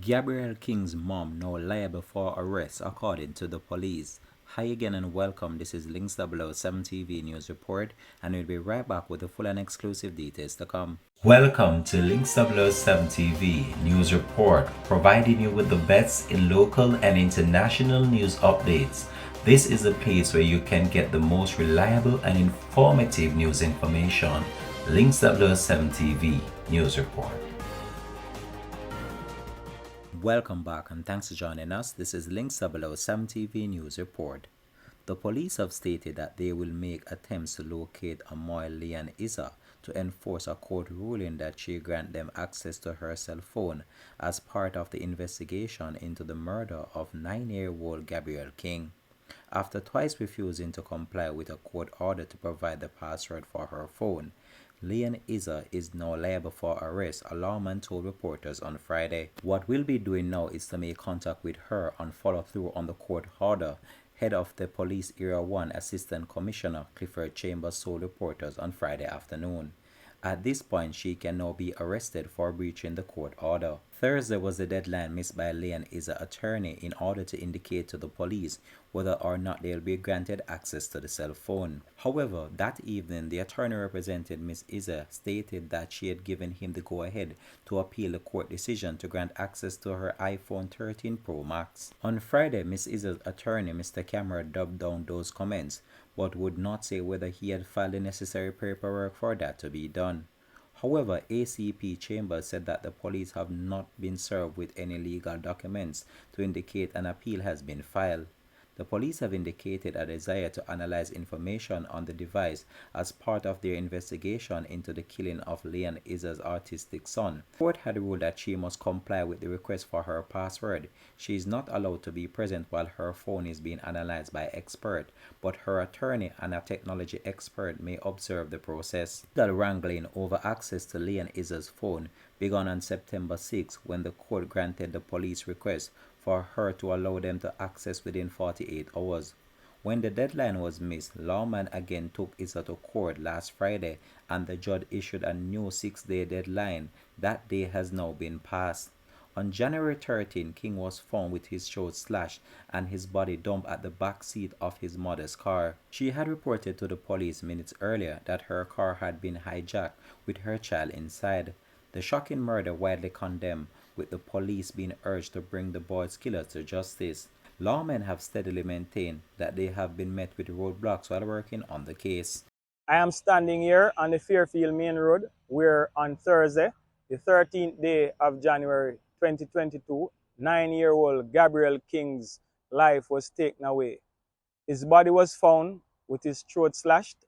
Gabriel King's mom now liable for arrest according to the police. Hi again and welcome. This is Links 007 TV News Report, and we'll be right back with the full and exclusive details to come. Welcome to Links 007 TV News Report, providing you with the best in local and international news updates. This is a place where you can get the most reliable and informative news information. Links 007 TV News Report. Welcome back and thanks for joining us. This is Links 007 TV News Report. The police have stated that they will make attempts to locate Amoy Leon Isa to enforce a court ruling that she grant them access to her cell phone as part of the investigation into the murder of 9-year-old Gabriel King. After twice refusing to comply with a court order to provide the password for her phone, Leon Isa is now liable for arrest, a lawman told reporters on Friday. What we'll be doing now is to make contact with her and follow through on the court order, head of the Police Area 1 Assistant Commissioner Clifford Chambers told reporters on Friday afternoon. At this point, she can now be arrested for breaching the court order. Thursday was the deadline missed by Leon Isa's attorney in order to indicate to the police whether or not they'll be granted access to the cell phone. However, that evening, the attorney represented Ms. Isa stated that she had given him the go-ahead to appeal the court decision to grant access to her iPhone 13 Pro Max. On Friday, Ms. Isa's attorney, Mr. Cameron, dubbed down those comments, but would not say whether he had filed the necessary paperwork for that to be done. However, ACP Chambers said that the police have not been served with any legal documents to indicate an appeal has been filed. The police have indicated a desire to analyze information on the device as part of their investigation into the killing of Leon Isa's autistic son. The court had ruled that she must comply with the request for her password. She is not allowed to be present while her phone is being analyzed by experts, but her attorney and a technology expert may observe the process. Legal wrangling over access to Leon Isa's phone began on September 6 when the court granted the police request for her to allow them to access within 48 hours. When the deadline was missed, lawman again took Isa to court last Friday and the judge issued a new 6-day deadline. That day has now been passed. On January 13, King was found with his throat slashed and his body dumped at the back seat of his mother's car. She had reported to the police minutes earlier that her car had been hijacked with her child inside. The shocking murder widely condemned, with the police being urged to bring the boy's killer to justice. Lawmen have steadily maintained that they have been met with roadblocks while working on the case. I am standing here on the Fairfield Main Road, where on Thursday, the 13th day of January 2022, 9-year-old Gabriel King's life was taken away. His body was found with his throat slashed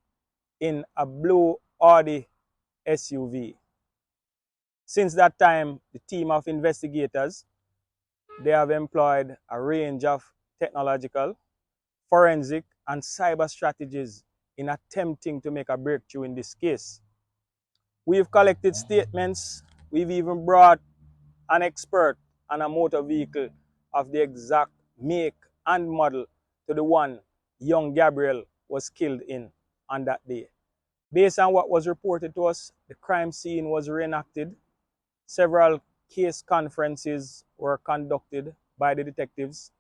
in a blue Audi SUV. Since that time, the team of investigators, they have employed a range of technological, forensic, and cyber strategies in attempting to make a breakthrough in this case. We've collected statements. We've even brought an expert on a motor vehicle of the exact make and model to the one young Gabriel was killed in on that day. Based on what was reported to us, the crime scene was reenacted. Several case conferences were conducted by the detectives.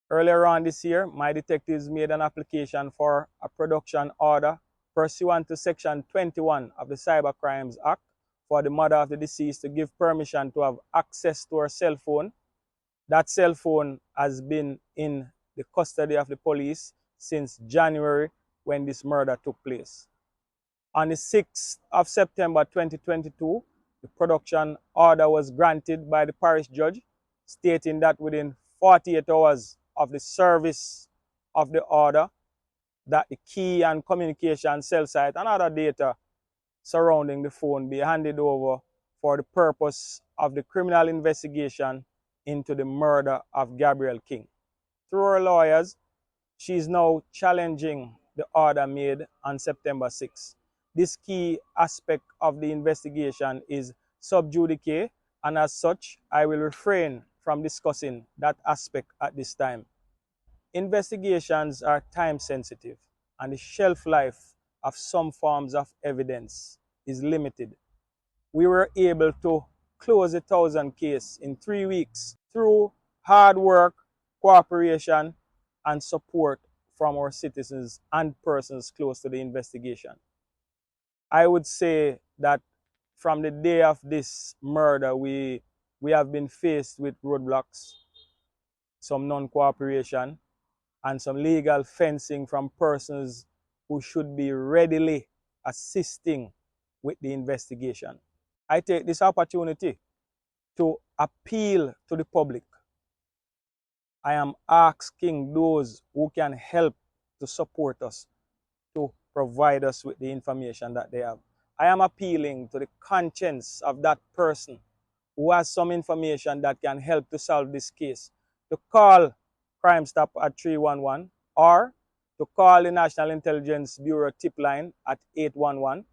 Earlier on this year, my detectives made an application for a production order pursuant to Section 21 of the Cybercrimes Act for the mother of the deceased to give permission to have access to her cell phone. That cell phone has been in the custody of the police since January when this murder took place. On the 6th of September 2022, the production order was granted by the parish judge, stating that within 48 hours of the service of the order, that the key and communication cell site and other data surrounding the phone be handed over for the purpose of the criminal investigation into the murder of Gabriel King. Through her lawyers, she is now challenging the order made on September 6. This key aspect of the investigation is sub judice, and as such, I will refrain from discussing that aspect at this time. Investigations are time sensitive, and the shelf life of some forms of evidence is limited. We were able to close a 1,000 case in 3 weeks through hard work, cooperation, and support from our citizens and persons close to the investigation. I would say that from the day of this murder, we have been faced with roadblocks, some non-cooperation, and some legal fencing from persons who should be readily assisting with the investigation. I take this opportunity to appeal to the public. I am asking those who can help to support us to provide us with the information that they have. I am appealing to the conscience of that person who has some information that can help to solve this case to call Crime Stop at 311 or to call the National Intelligence Bureau tip line at 811.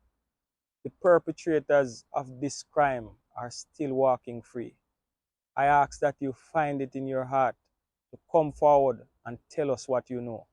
The perpetrators of this crime are still walking free. I ask that you find it in your heart to come forward and tell us what you know.